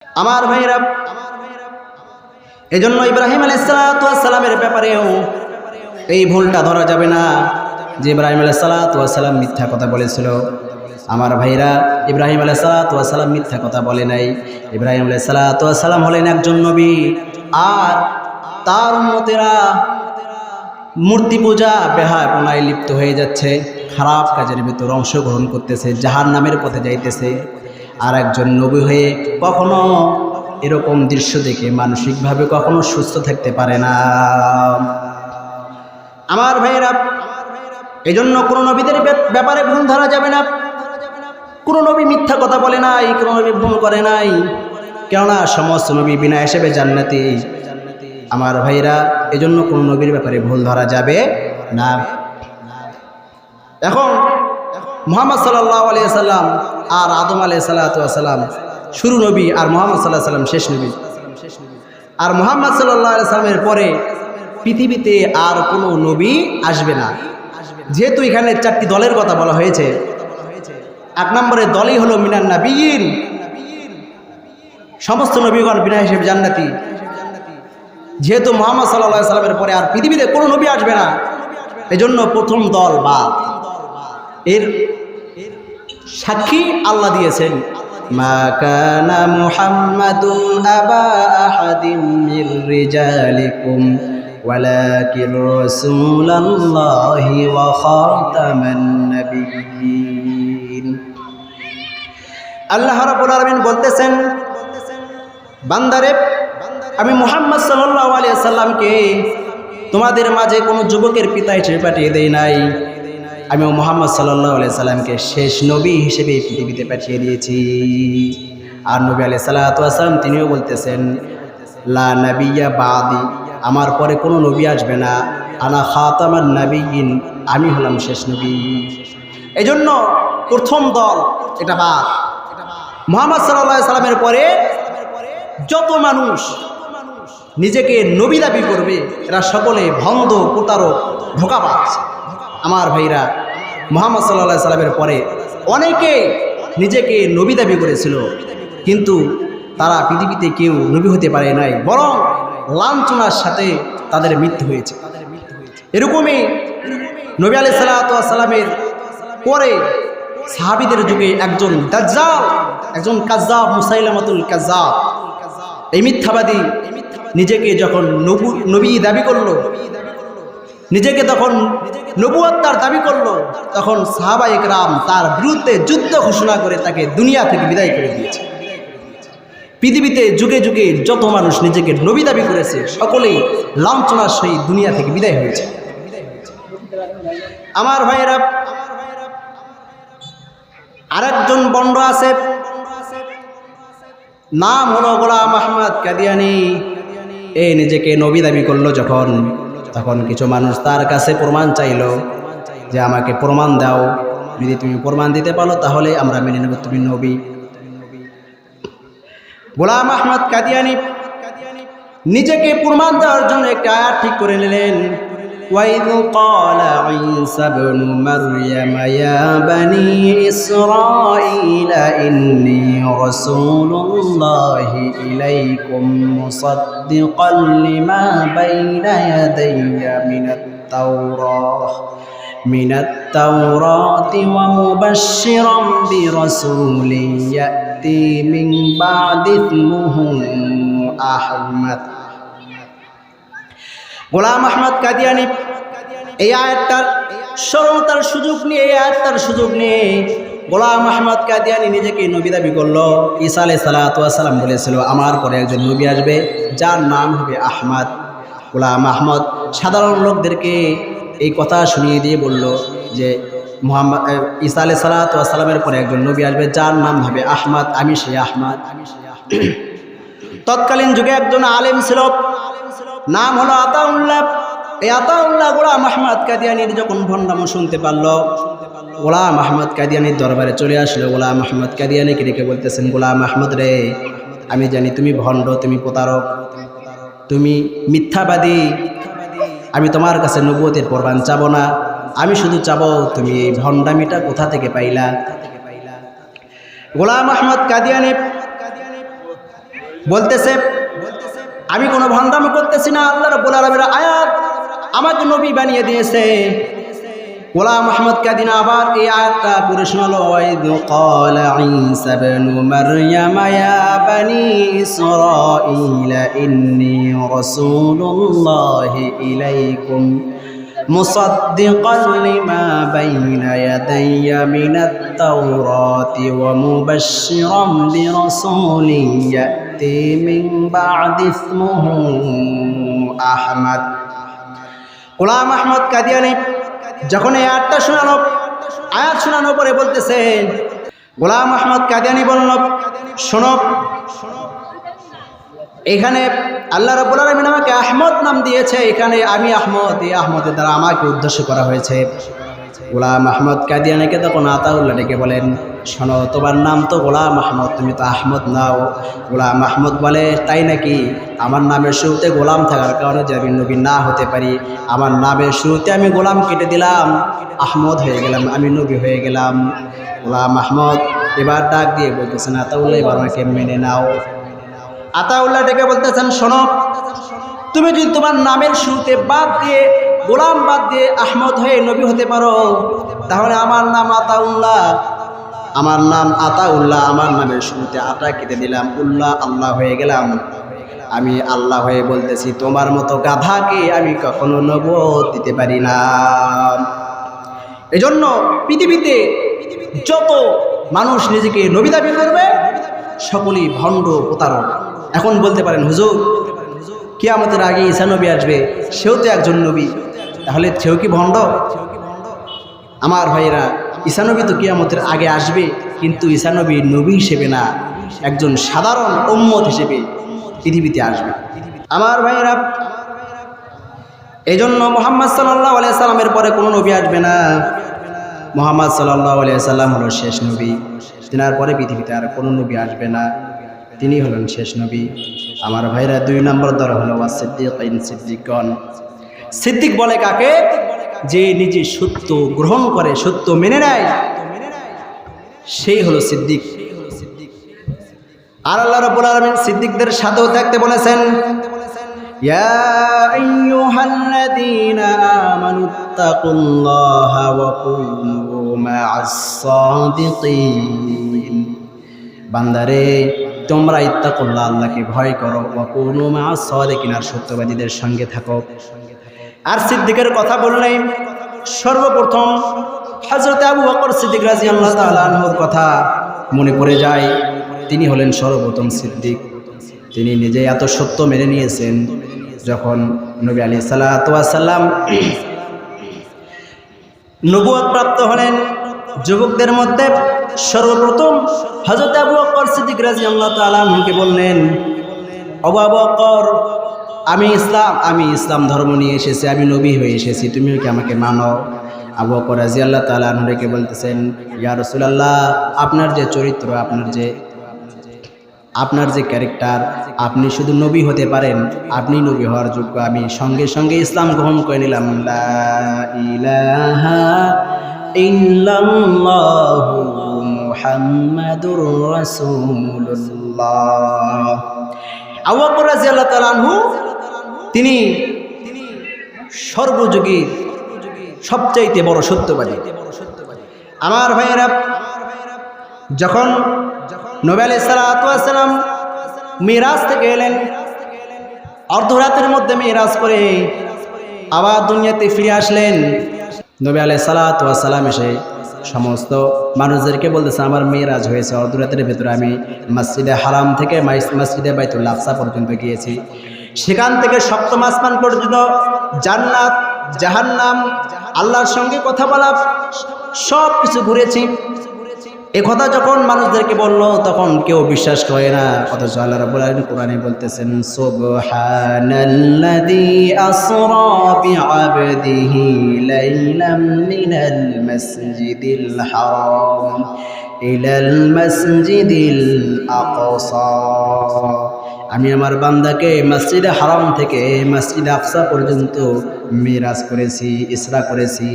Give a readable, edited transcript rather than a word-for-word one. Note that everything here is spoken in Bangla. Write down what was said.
আমার ভাইরা, এজন্য ইব্রাহিম আলাইহিস সালামের ব্যাপারেও এই ভুলটা ধরা যাবে না যে ইব্রাহিম আলাইহিস সালাম মিথ্যা কথা বলেছিল। আমার ভাইরা, ইব্রাহিম আলাইহিস সালাম মিথ্যা কথা বলে নাই। ইব্রাহিম আলাইহিস সালাম হলেন একজন নবী, আর তার উম্মতেরা মূর্তি পূজা বেহায়াপনায় লিপ্ত হয়ে যাচ্ছে, খারাপ কাজের ভিতর অংশগ্রহণ করতেছে, জাহান্নামের পথে যাইতেছে। আর একজন নবী হয়ে কখনো এরকম দৃশ্য দেখে মানসিকভাবে কখনো সুস্থ থাকতে পারে না। আমার ভাইয়েরা, এই জন্য কোনো নবীদের ব্যাপারে ভুল ধরা যাবে না। কোনো নবী মিথ্যা কথা বলে নাই, কোনো নবী ভুল করে নাই, কেননা সমস্ত নবী বিনা হিসেবে জান্নাতি। আমার ভাইরা, এজন্য কোনো নবীর ব্যাপারে ভুল ধরা যাবে না। এখন মুহাম্মদ সাল্লাল্লাহু আলাইহি সাল্লাম আর আদম আলাইহিস সালাম শুরু নবী, আর মুহাম্মদ সাল্লাল্লাহু আলাইহি সাল্লাম শেষ নবী। আর মুহাম্মদ সাল্লাল্লাহু আলাইহি সাল্লামের পরে পৃথিবীতে আর কোনো নবী আসবে না। যেহেতু এখানে 4টি দলের কথা বলা হয়েছে, 1 নম্বরের দলই হলো মিনান নাবিয়িন, সমস্ত নবীগণ বিনা হিসেবে জান্নাতি। যেহেতু মুহাম্মদ সাল্লাল্লাহু আলাইহি সাল্লামের পরে আর পৃথিবীতে কোনো নবী আসবে না, এজন্য প্রথম দল বাদ। এর সাক্ষী আল্লাহ দিয়েছেন, মা কানা মুহাম্মাদুন আবা আহাদিম মির রিজালিকুম ওয়ালাকিন রাসূলুল্লাহি ওয়া খাতামান নাবিয়্যিন। আল্লাহ রাব্বুল আলামিন বলতেছেন, বান্দারে, আমি মুহাম্মদ সাল্লাল্লাহু আলাইহি সাল্লামকে তোমাদের মাঝে কোনো যুবকের পিতা হিসেবে পাঠিয়ে দেই নাই। আমি মুহাম্মদ সাল্লাল্লাহু আলাইহি সাল্লামকে শেষ নবী হিসেবে পৃথিবীতে পাঠিয়ে দিয়েছি। আর নবী আলাইহিস সালাতু ওয়াস সালাম তিনিও বলতেছেন, লা নাবিয়্যা বাদি, আমার পরে কোনো নবী আসবে না, আনা খাতামান নাবিয়্যিন, আমি হলাম শেষ নবী। এজন্য প্রথম দল এটা বাদ। মুহাম্মদ সাল্লাল্লাহু আলাইহি সাল্লামের পরে যত মানুষ নিজেকে নবী দাবি করবে, এরা সকলে ভণ্ড, প্রতারক, ধোঁকাবাজ। আমার ভাইরা, মুহাম্মদ সাল্লাল্লাহু আলাইহি সাল্লামের পরে অনেকে নিজেকে নবী দাবি করেছিল, কিন্তু তারা পৃথিবীতে কেউ নবী হতে পারে নাই, বরং লাঞ্ছনার সাথে তাদের মৃত্যু হয়েছে। এরকমই নবী আলাইহিস সালাতু ওয়াস সালামের পরে সাহাবীদের যুগে একজন দাজ্জাল, একজন কাজ্জাব, মুসাইলামাতুল কাজ্জাব, এই মিথ্যাবাদী নিজেকে যখন নবী দাবি করলো, নিজেকে তখন নবুয়ত তার দাবি করলো, তখন সাহাবায়ে কেরাম তার বিরুদ্ধে যুদ্ধ ঘোষণা করে তাকে দুনিয়া থেকে বিদায় করে দিয়েছে। পৃথিবীতে যুগে যুগে যত মানুষ নিজেকে নবী দাবি করেছে, সকলেই লাঞ্ছনার সহিত দুনিয়া থেকে বিদায় হয়েছে। আমার ভাইয়েরা, আরেকজন বন্ড আছে, নাম হলো গোলাম আহমদ কাদিয়ানী। এই নিজেকে নবী দাবি করলো যখন, তখন কিছু মানুষ তার কাছে প্রমাণ চাইলো যে আমাকে প্রমাণ দাও, যদি তুমি প্রমাণ দিতে পারো তাহলে আমরা মেনে নেব তুমি নবী। গোলাম আহমদ কাদিয়ানী নিজেকে প্রমাণ দেওয়ার জন্য একটা আয়াত ঠিক করে নিলেন, وَإِذْ قَالَ عِيسَى ابْنُ مَرْيَمَ يَا بَنِي إِسْرَائِيلَ إِنِّي رَسُولُ اللَّهِ إِلَيْكُمْ مُصَدِّقًا لِمَا بَيْنَ يَدَيَّ مِنَ التَّوْرَاةِ وَمُبَشِّرًا بِرَسُولٍ يَأْتِي مِنْ بَعْدِ اسْمُهُ أَحْمَدُ। গোলাম আহমদ কাদিয়ানী এই আয়াতটার স্মরণতার সুযোগ নিয়ে, এই আয়াতটার সুযোগ নিয়ে গোলাম আহমদ কাদিয়ানী নিজেকে নবী দাবি করলো। ঈসা আলাইহিস সালাতু ওয়াস সালাম বলেছিল, আমার পরে একজন নবী আসবে যার নাম হবে আহমদ। গোলাম আহমদ সাধারণ লোকদেরকে এই কথা শুনিয়ে দিয়ে বলল যে মুহাম্মদ ঈসা আলাইহিস সালাতু ওয়াস সালামের পরে একজন নবী আসবে যার নাম হবে আহমদ, আমি সেই আহমদ। তৎকালীন যুগে একজন আলেম ছিল, নাম হলো আতাউল্লাহ। এই আতাউল্লাহ গোলাম আহমদ কাদিয়ানীর যখন ভণ্ডামো শুনতে পারলো, গোলাম আহমদ কাদিয়ানীর দরবারে চলে আসলো। গোলাম আহমদ কাদিয়ানীকে ডেকে বলতেছেন, গোলাম আহমদ রে, আমি জানি তুমি ভণ্ড, তুমি প্রতারক, তুমি মিথ্যাবাদী। আমি তোমার কাছে নবুয়তের প্রমাণ চাবো না, আমি শুধু চাবো তুমি এই ভণ্ডামিটা কোথা থেকে পাইলা। গোলাম আহমদ কাদিয়ানী বলতেছে আমি কোনো ভণ্ডামি করতেছি না, আল্লাহ রাব্বুল আলামিনের আয়াত আমাকে নবী বানিয়ে দিয়েছে। গোলাম আহমদ কাদিনা আবার এই আয়াতটা পড়ে শোনালো, ওয়াইদ ক্বালা ঈসা ইবনু মারইয়াম ইয়া বানি ইসরাঈল ইন্নী রাসূলুল্লাহি ইলাইকুম মুসাদ্দিকান লিমা বাইনা ইয়াদাইয়া মিনাত তাওরাতি ওয়া মুবাশশিরান বিরাসূলিন ইয়াতি মিন বা'দি ইসমুহু আহমদ। গোলাম আহমদ কাদিয়ানী যখন এই আয়াতটা শোনালো, আয়াত শোনানোর পরে বলতেছে, গোলাম আহমদ কাদিয়ানী বলল, শোনো, এখানে আল্লাহ রাব্বুল আলামিন আমাকে আহমদ নাম দিয়েছে, এখানে আমি আহমদ, এই আহমদের দ্বারা আমাকে উদ্দেশ্য করা হয়েছে। গোলাম আহমদ কাদিয়ানীকে তখন আতাউল্লাহ ডেকে বলেন, শোনো, তোমার নাম তো গোলাম আহমদ, তুমি তো আহমদ নাও। গোলাম আহমদ বলে, তাই নাকি? আমার নামের শুরুতে গোলাম থাকার কারণে যে আমি নবী না হতে পারি, আমার নামের শুরুতে আমি গোলাম কেটে দিলাম, আহমদ হয়ে গেলাম, আমি নবী হয়ে গেলাম। গোলাম আহমদ এবার ডাক দিয়ে বলতেছেন, আতাউল্লাহ এবার আমাকে মেনে নাও। আতাউল্লাহ ডেকে বলতেছেন, শোনো, তুমি যদি তোমার নামের শুরুতে বাদ দিয়ে, গোলাম বাদ দিয়ে আহমদ হয়ে নবী হতে পারো, তাহলে আমার নাম আতাউল্লাহ, আমার নাম আতাউল্লাহ, আমার নামের শুরুতে আতা কেটে দিলাম, উল্লাহ আল্লাহ হয়ে গেলাম। আমি আল্লাহ হয়ে বলতেছি, তোমার মতো গাধাকে আমি কখনো নবুয়ত দিতে পারি না। এজন্য পৃথিবীতে যত মানুষ নিজেকে নবী দাবি করবে সকলেই ভণ্ড প্রতারক। এখন বলতে পারেন, হুজুর কিয়ামতের আগে ঈসা নবী আসবে, সেও তো একজন নবী, তাহলে সেও কি ভণ্ড? আমার ভাইরা, ঈসা নবী তো কিয়ামতের আগে আসবে, কিন্তু ঈসা নবী নবী হিসেবে না, একজন সাধারণ উম্মত হিসেবে পৃথিবীতে আসবে। আমার ভাইরা, এই জন্য মুহাম্মদ সাল্লাল্লাহু আলাইহি সাল্লামের পরে কোনো নবী আসবে না। মুহাম্মদ সাল্লাল্লাহু আলাইহি সাল্লাম হলো শেষ নবী, তিনার পরে পৃথিবীতে আর কোনো নবী আসবে না, তিনি হলেন শেষ নবী। আমার ভাইরা, 2 নম্বর দর হলো সিদ্দিকিন, সিদ্দিকগণ। সিদ্দিক বলে কাকে? যে নিজে সত্য গ্রহণ করে, সত্য মেনে নেয়, সেই হলো সিদ্দিক। আর আল্লাহ রাব্বুল আলামিন সিদ্দিকদের সাথেও থাকতে বলেছেন, ইয়া আইয়ুহাল্লাযীনা আমানুত্তাকুল্লাহা ওয়া কুনু মা'আস সাদিকিন। বান্দারে, তোমরা ইত্তাকুল্লাহ, আল্লাহকে ভয় করো, ওয়া কুনু মা'আস সাদিকিন, আর সত্যবাদীদের সঙ্গে থাকো। আর সিদ্দিকের কথা বললেই সর্বপ্রথম হযরত আবু বকর সিদ্দিক রাদিয়াল্লাহু তাআলা আনহুর কথা মনে পড়ে যায়। তিনি হলেন সর্বপ্রথম সিদ্দিক। তিনি নিজে এত সত্য মেনে নিয়েছেন, যখন নবী আলাইহিস সালাতু ওয়াস সালাম নবুয়ত প্রাপ্ত হলেন, যুবকদের মধ্যে সর্বপ্রথম হযরত আবু বকর সিদ্দিক রাদিয়াল্লাহু তাআলা আনহুকে বললেন, আবু বকর, আমি ইসলাম ধর্ম নিয়ে এসেছি, আমি নবী হয়ে এসেছি, তুমিও কি আমাকে মানো? আবু বকর রাদিয়াল্লাহু তাআলা আনহুকে বলতেছেন, ইয়া রাসূলুল্লাহ, আপনার যে চরিত্র, আপনার যে ক্যারেক্টার, আপনি শুধু নবী হতে পারেন, আপনি নবী হওয়ার যোগ্য। আমি সঙ্গে সঙ্গে ইসলাম গ্রহণ করে নিলাম। লা ইলাহা ইল্লাল্লাহু মুহাম্মাদুর রাসূলুল্লাহ। আবু বকর রাদিয়াল্লাহু তাআলা আনহু তিনি সর্বযুগী সবচাইতে বড় সত্যবাদী। আমার ভাইয়েরা, যখন নবী আলাইহিস সালাতু ওয়াস সালাম মিরাজ থেকে এলেন, অর্ধরাতের মধ্যে মিরাজ করে আবার দুনিয়াতে ফিরে আসলেন, নবী আলাইহিস সালাতু ওয়াস সালাম এসে সমস্ত মানুষদেরকে বলতেছে, আমার মিরাজ হয়েছে, অর্ধরাতের ভেতরে আমি মসজিদে হারাম থেকে মসজিদে বাইতুল আকসা পর্যন্ত গিয়েছি, সেখান থেকে সপ্তম আসমান পর্যন্ত জান্নাত, জাহান্নাম, আল্লাহর সঙ্গে কথা বলা, সব কিছু ঘুরেছি। এ কথা যখন মানুষদেরকে বলল, তখন কেউ বিশ্বাস করে না। অথচ আল্লাহ রাব্বুল আলামিন কোরআনে বলতেছেন, সুবহানাল্লাযী আসরা বিআবদিহি লাইলাম মিনাল মাসজিদিল হারাম ইলাল মাসজিদিল আকসা। আমি আমার বান্দাকে মসজিদে হারাম থেকে মসজিদে আকসা পর্যন্ত মিরাজ করেছি, ইসরা করেছি।